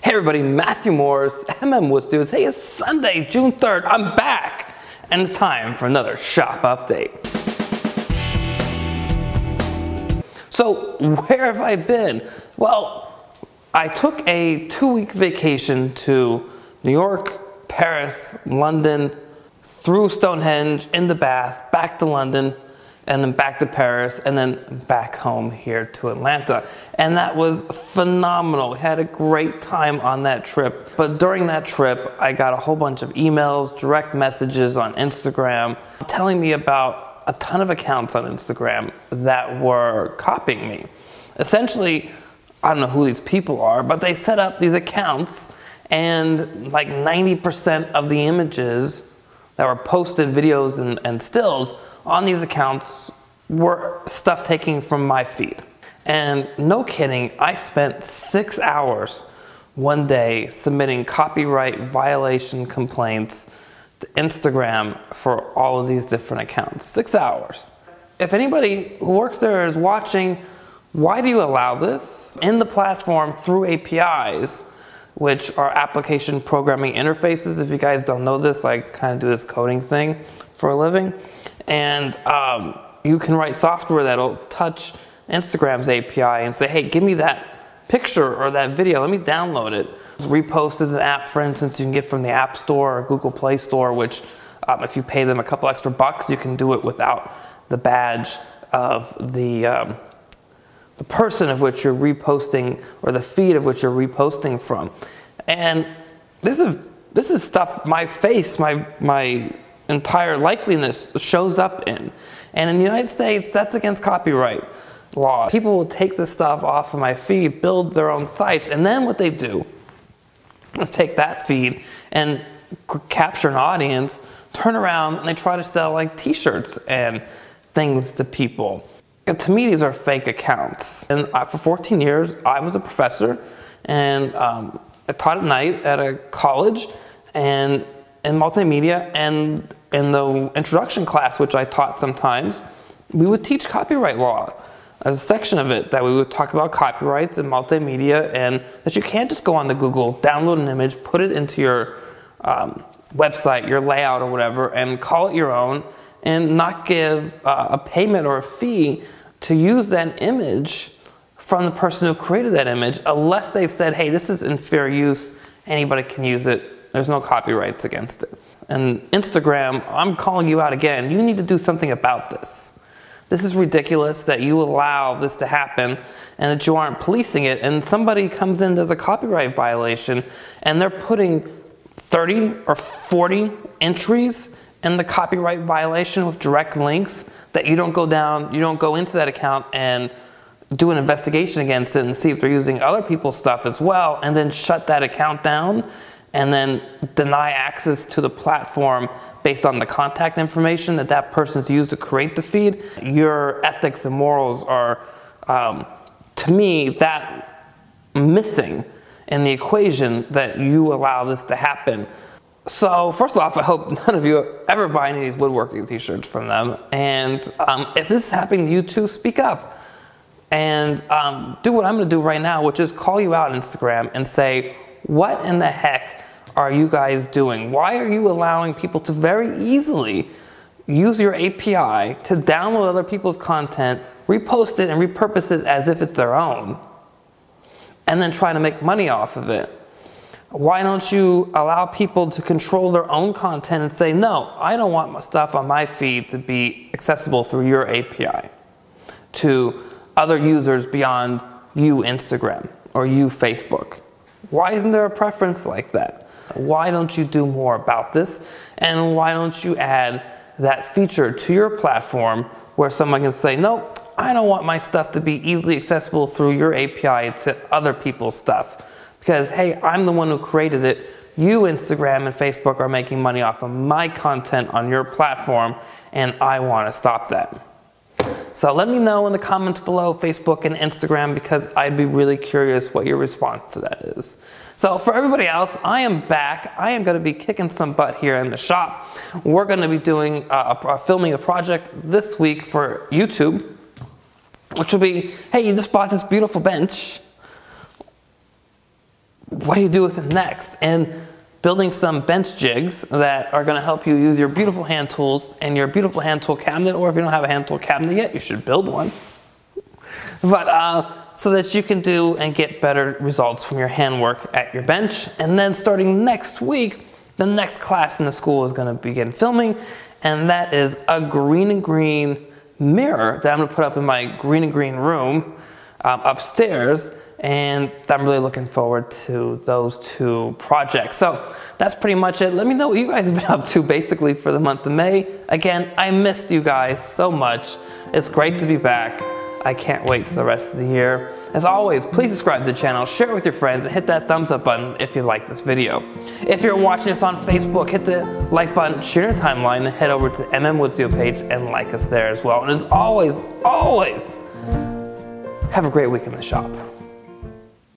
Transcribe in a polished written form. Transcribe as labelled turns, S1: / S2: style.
S1: Hey everybody, Matthew Morris, MM Studios. Hey, it's Sunday, June 3rd. I'm back, and it's time for another shop update. So, where have I been? Well, I took a 2-week vacation to New York, Paris, London, through Stonehenge, into Bath, back to London, and then back to Paris, and then back home here to Atlanta. And that was phenomenal. We had a great time on that trip. But during that trip, I got a whole bunch of emails, direct messages on Instagram, telling me about a ton of accounts on Instagram that were copying me. Essentially, I don't know who these people are, but they set up these accounts, and like 90% of the images that were posted, videos and stills on these accounts were stuff taken from my feed. And no kidding, I spent 6 hours one day submitting copyright violation complaints to Instagram for all of these different accounts. 6 hours. If anybody who works there is watching, why do you allow this? In the platform through APIs, which are application programming interfaces. If you guys don't know this, I kind of do this coding thing for a living. And you can write software that'll touch Instagram's API and say, hey, give me that picture or that video, let me download it. Repost is an app, for instance, you can get from the App Store or Google Play Store, which if you pay them a couple extra bucks, you can do it without the badge of the person of which you're reposting, or the feed of which you're reposting from. And this is stuff my face, my entire likeliness shows up in. And in the United States, that's against copyright law. People will take this stuff off of my feed, build their own sites, and then what they do is take that feed and capture an audience, turn around, and they try to sell like t-shirts and things to people. And to me, these are fake accounts. And for 14 years, I was a professor, and I taught at night at a college, and in multimedia, and in the introduction class, which I taught sometimes, we would teach copyright law. As a section of it that we would talk about copyrights and multimedia, and that you can't just go on to Google, download an image, put it into your website, your layout or whatever, and call it your own, and not give a payment or a fee to use that image from the person who created that image, unless they've said, hey, this is in fair use, anybody can use it, there's no copyrights against it. And Instagram, I'm calling you out again, you need to do something about this. This is ridiculous that you allow this to happen and that you aren't policing it, and somebody comes in, does a copyright violation, and they're putting 30 or 40 entries in the copyright violation with direct links that you don't go down, you don't go into that account and do an investigation against it and see if they're using other people's stuff as well, and then shut that account down and then deny access to the platform based on the contact information that that person's used to create the feed. Your ethics and morals are, to me, that missing in the equation that you allow this to happen. So first off, I hope none of you ever buy any of these woodworking t-shirts from them. And if this is happening to you too, speak up. And do what I'm gonna do right now, which is call you out on Instagram and say, what in the heck are you guys doing? Why are you allowing people to very easily use your API to download other people's content, repost it and repurpose it as if it's their own, and then try to make money off of it? Why don't you allow people to control their own content and say, no, I don't want my stuff on my feed to be accessible through your API to other users beyond you, Instagram, or you, Facebook? Why isn't there a preference like that? Why don't you do more about this? And why don't you add that feature to your platform where someone can say, no, I don't want my stuff to be easily accessible through your API to other people's stuff. Because, hey, I'm the one who created it. You, Instagram and Facebook, are making money off of my content on your platform, and I want to stop that. So let me know in the comments below, Facebook and Instagram, because I'd be really curious what your response to that is. So for everybody else, I am back. I am going to be kicking some butt here in the shop. We're going to be doing filming a project this week for YouTube, which will be, hey, you just bought this beautiful bench. what do you do with it next? And building some bench jigs that are gonna help you use your beautiful hand tools and your beautiful hand tool cabinet, or if you don't have a hand tool cabinet yet, you should build one. But so that you can do and get better results from your handwork at your bench. And then starting next week, the next class in the school is gonna begin filming, and that is a green and green mirror that I'm gonna put up in my green and green room upstairs. And I'm really looking forward to those two projects. So that's pretty much it. Let me know what you guys have been up to basically for the month of May. Again, I missed you guys so much. It's great to be back. I can't wait to the rest of the year. As always, please subscribe to the channel, share it with your friends, and hit that thumbs up button if you like this video. If you're watching us on Facebook, hit the like button, share your timeline, and head over to MM Woodsio page and like us there as well. And as always, have a great week in the shop.